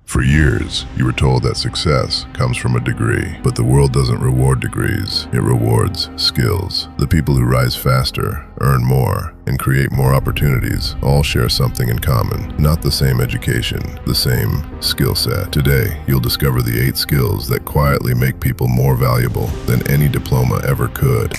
For years, you were told that success comes from a degree, but the world doesn't reward degrees, it rewards skills. The people who rise faster, earn more, and create more opportunities all share something in common. Not the same education, the same skill set. Today, you'll discover the 8 skills that quietly make people more valuable than any diploma ever could.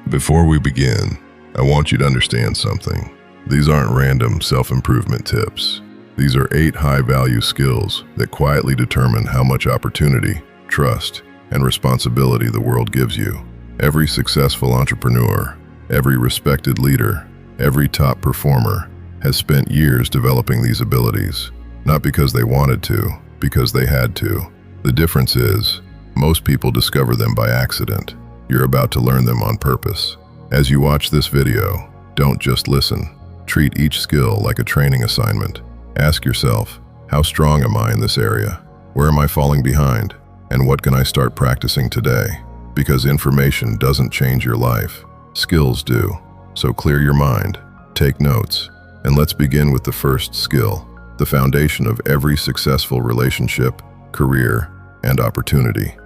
Before we begin, I want you to understand something. These aren't random self-improvement tips. These are 8 high-value skills that quietly determine how much opportunity, trust, and responsibility the world gives you. Every successful entrepreneur, every respected leader, every top performer has spent years developing these abilities, not because they wanted to, because they had to. The difference is, most people discover them by accident. You're about to learn them on purpose. As you watch this video, don't just listen. Treat each skill like a training assignment. Ask yourself, how strong am I in this area? Where am I falling behind? And what can I start practicing today? Because information doesn't change your life, skills do. So clear your mind, take notes, and let's begin with the first skill, the foundation of every successful relationship, career, and opportunity.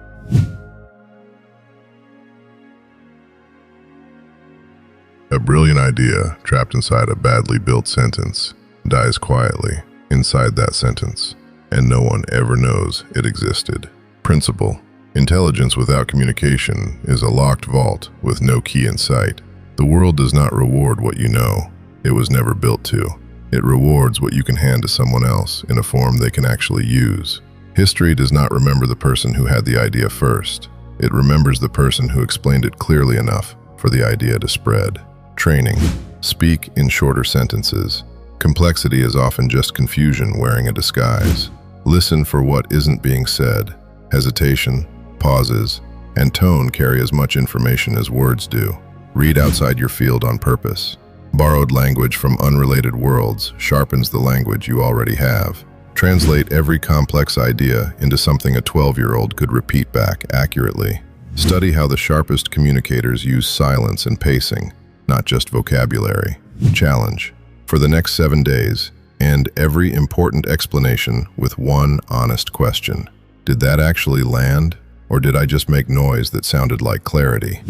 A brilliant idea trapped inside a badly built sentence dies quietly inside that sentence, and no one ever knows it existed. Principle: intelligence without communication is a locked vault with no key in sight. The world does not reward what you know. It was never built to. It rewards what you can hand to someone else in a form they can actually use. History does not remember the person who had the idea first. It remembers the person who explained it clearly enough for the idea to spread. Training: speak in shorter sentences. Complexity is often just confusion wearing a disguise. Listen for what isn't being said. Hesitation, pauses, and tone carry as much information as words do. Read outside your field on purpose. Borrowed language from unrelated worlds sharpens the language you already have. Translate every complex idea into something a 12-year-old could repeat back accurately. Study how the sharpest communicators use silence and pacing, not just vocabulary. Challenge: for the next 7 days, end every important explanation with one honest question. Did that actually land, or did I just make noise that sounded like clarity?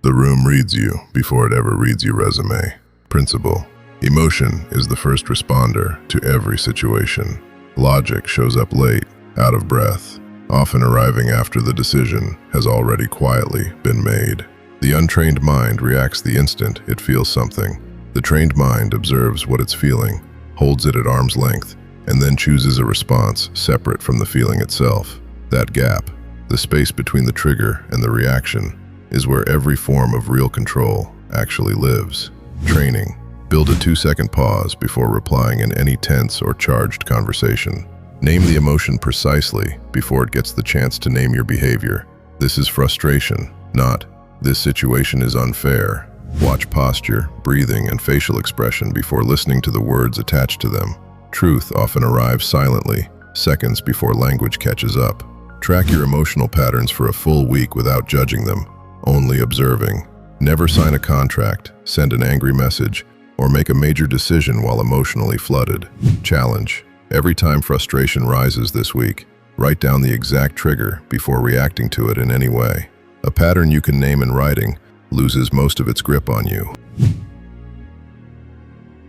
The room reads you before it ever reads your resume. Principle: emotion is the first responder to every situation. Logic shows up late, out of breath, often arriving after the decision has already quietly been made. The untrained mind reacts the instant it feels something. The trained mind observes what it's feeling, holds it at arm's length, and then chooses a response separate from the feeling itself. That gap, the space between the trigger and the reaction, is where every form of real control actually lives. Training: build a 2-second pause before replying in any tense or charged conversation. Name the emotion precisely before it gets the chance to name your behavior. This is frustration, not "this situation is unfair." Watch posture, breathing, and facial expression before listening to the words attached to them. Truth often arrives silently, seconds before language catches up. Track your emotional patterns for a full week without judging them, only observing. Never sign a contract, send an angry message, or make a major decision while emotionally flooded. Challenge: every time frustration rises this week, write down the exact trigger before reacting to it in any way. A pattern you can name in writing loses most of its grip on you.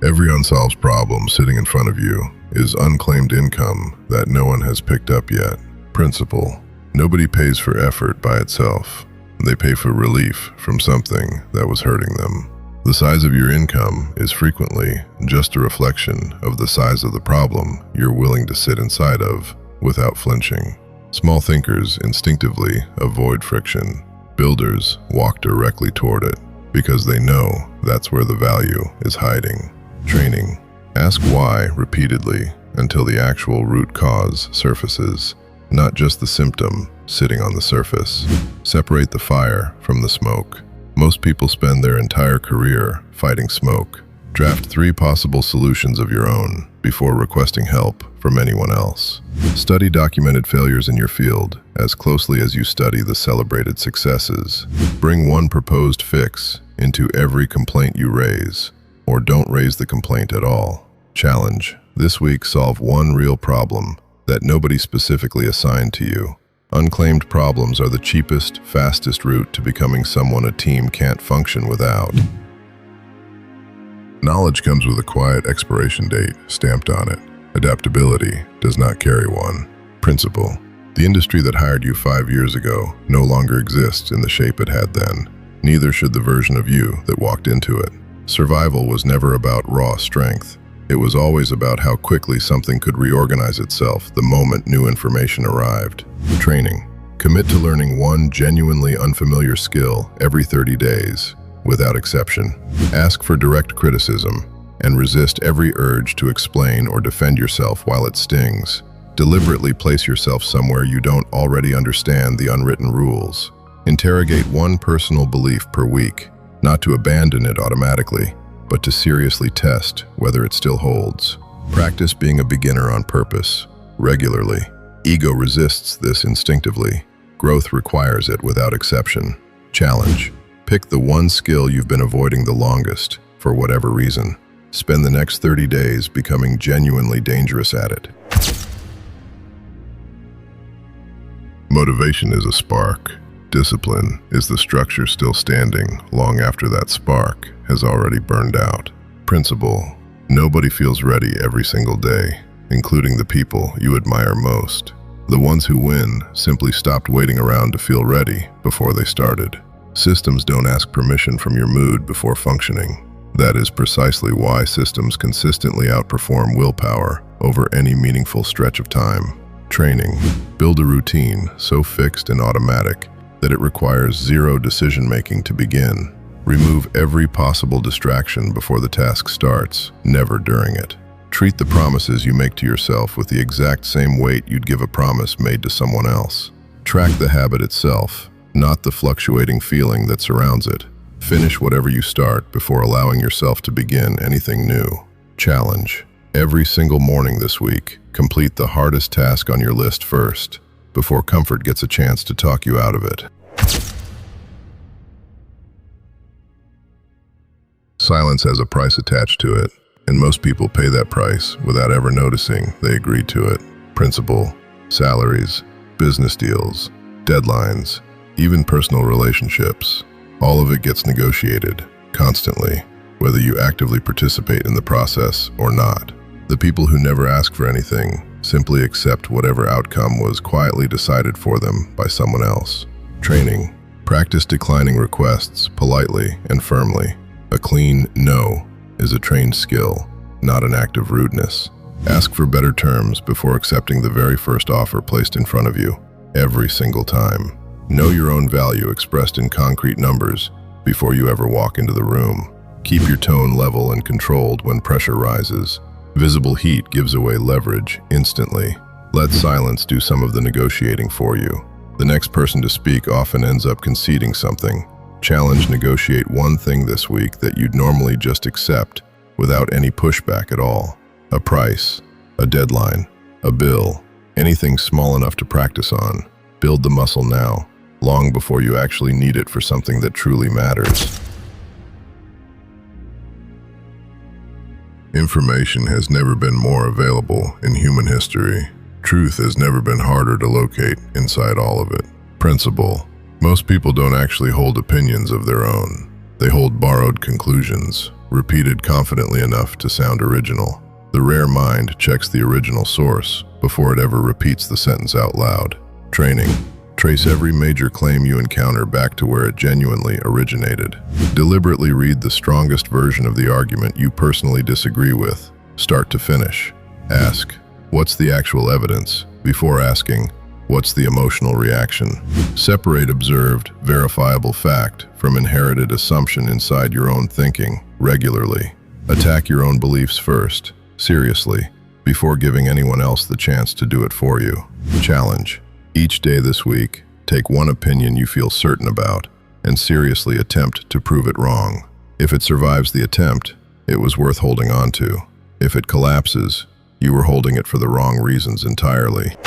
Every unsolved problem sitting in front of you is unclaimed income that no one has picked up yet. Principle: nobody pays for effort by itself. They pay for relief from something that was hurting them. The size of your income is frequently just a reflection of the size of the problem you're willing to sit inside of without flinching. Small thinkers instinctively avoid friction. Builders walk directly toward it because they know that's where the value is hiding. Training: ask why repeatedly until the actual root cause surfaces, not just the symptom sitting on the surface. Separate the fire from the smoke. Most people spend their entire career fighting smoke. Draft 3 possible solutions of your own before requesting help from anyone else. Study documented failures in your field as closely as you study the celebrated successes. Bring one proposed fix into every complaint you raise, or don't raise the complaint at all. Challenge: This week, solve one real problem that nobody specifically assigned to you. Unclaimed problems are the cheapest, fastest route to becoming someone a team can't function without. Knowledge comes with a quiet expiration date stamped on it. Adaptability does not carry one. Principle. The industry that hired you 5 years ago no longer exists in the shape it had then. Neither should the version of you that walked into it. Survival was never about raw strength. It was always about how quickly something could reorganize itself the moment new information arrived. Training. Commit to learning one genuinely unfamiliar skill every 30 days, without exception. Ask for direct criticism and resist every urge to explain or defend yourself while it stings. Deliberately place yourself somewhere you don't already understand the unwritten rules. Interrogate one personal belief per week, not to abandon it automatically, but to seriously test whether it still holds. Practice being a beginner on purpose, regularly. Ego resists this instinctively. Growth requires it without exception. Challenge. Pick the one skill you've been avoiding the longest, for whatever reason. Spend the next 30 days becoming genuinely dangerous at it. Motivation is a spark. Discipline is the structure still standing long after that spark has already burned out. Principle. Nobody feels ready every single day, including the people you admire most. The ones who win simply stopped waiting around to feel ready before they started. Systems don't ask permission from your mood before functioning. That is precisely why systems consistently outperform willpower over any meaningful stretch of time. Training. Build a routine so fixed and automatic that it requires zero decision-making to begin. Remove every possible distraction before the task starts, never during it. Treat the promises you make to yourself with the exact same weight you'd give a promise made to someone else. Track the habit itself, not the fluctuating feeling that surrounds it. Finish whatever you start before allowing yourself to begin anything new. Challenge. Every single morning this week, complete the hardest task on your list first, before comfort gets a chance to talk you out of it. Silence has a price attached to it, and most people pay that price without ever noticing they agreed to it. Principle, salaries, business deals, deadlines, even personal relationships. All of it gets negotiated, constantly, whether you actively participate in the process or not. The people who never ask for anything simply accept whatever outcome was quietly decided for them by someone else. Training. Practice declining requests politely and firmly. A clean no is a trained skill, not an act of rudeness. Ask for better terms before accepting the very first offer placed in front of you, every single time. Know your own value expressed in concrete numbers before you ever walk into the room. Keep your tone level and controlled when pressure rises. Visible heat gives away leverage instantly. Let silence do some of the negotiating for you. The next person to speak often ends up conceding something. Challenge negotiate one thing this week that you'd normally just accept without any pushback at all. A price, a deadline, a bill, anything small enough to practice on. Build the muscle now, long before you actually need it for something that truly matters. Information has never been more available in human history. Truth has never been harder to locate inside all of it. Principle. Most people don't actually hold opinions of their own. They hold borrowed conclusions, repeated confidently enough to sound original. The rare mind checks the original source before it ever repeats the sentence out loud. Training. Trace every major claim you encounter back to where it genuinely originated. Deliberately read the strongest version of the argument you personally disagree with, start to finish. Ask, what's the actual evidence, before asking, what's the emotional reaction? Separate observed, verifiable fact from inherited assumption inside your own thinking regularly. Attack your own beliefs first, seriously, before giving anyone else the chance to do it for you. Challenge. Each day this week, take one opinion you feel certain about and seriously attempt to prove it wrong. If it survives the attempt, it was worth holding on to. If it collapses, you were holding it for the wrong reasons entirely.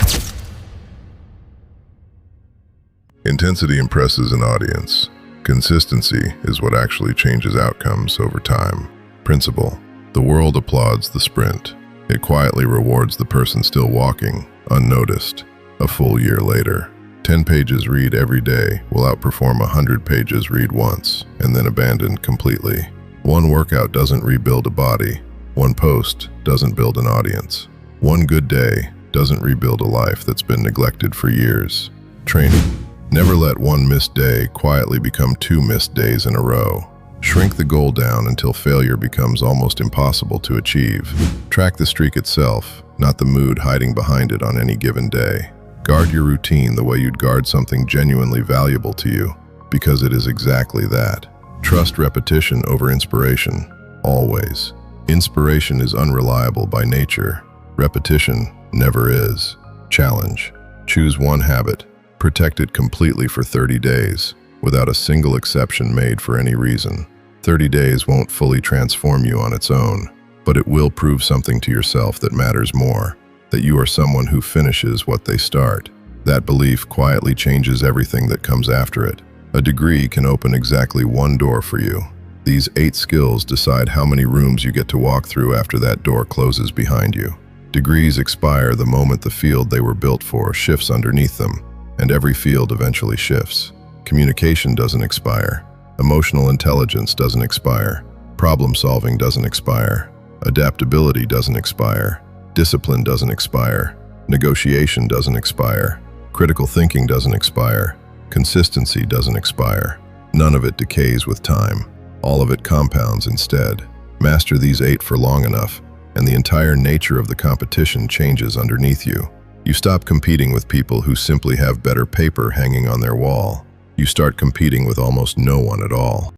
Intensity impresses an audience. Consistency is what actually changes outcomes over time. Principle. The world applauds the sprint. It quietly rewards the person still walking, unnoticed. A full year later, 10 pages read every day will outperform 100 pages read once and then abandoned completely. One workout doesn't rebuild a body. One post doesn't build an audience. One good day doesn't rebuild a life that's been neglected for years. Training. Never let one missed day quietly become 2 missed days in a row. Shrink the goal down until failure becomes almost impossible to achieve. Track the streak itself, not the mood hiding behind it on any given day. Guard your routine the way you'd guard something genuinely valuable to you, because it is exactly that. Trust repetition over inspiration, always. Inspiration is unreliable by nature. Repetition never is. Challenge. Choose one habit. Protect it completely for 30 days, without a single exception made for any reason. 30 days won't fully transform you on its own, but it will prove something to yourself that matters more. That you are someone who finishes what they start. That belief quietly changes everything that comes after it. A degree can open exactly one door for you. These 8 skills decide how many rooms you get to walk through after that door closes behind you. Degrees expire the moment the field they were built for shifts underneath them, and every field eventually shifts. Communication doesn't expire. Emotional intelligence doesn't expire. Problem solving doesn't expire. Adaptability doesn't expire. Discipline doesn't expire. Negotiation doesn't expire. Critical thinking doesn't expire. Consistency doesn't expire. None of it decays with time. All of it compounds instead. Master these 8 for long enough, and the entire nature of the competition changes underneath you. You stop competing with people who simply have better paper hanging on their wall. You start competing with almost no one at all.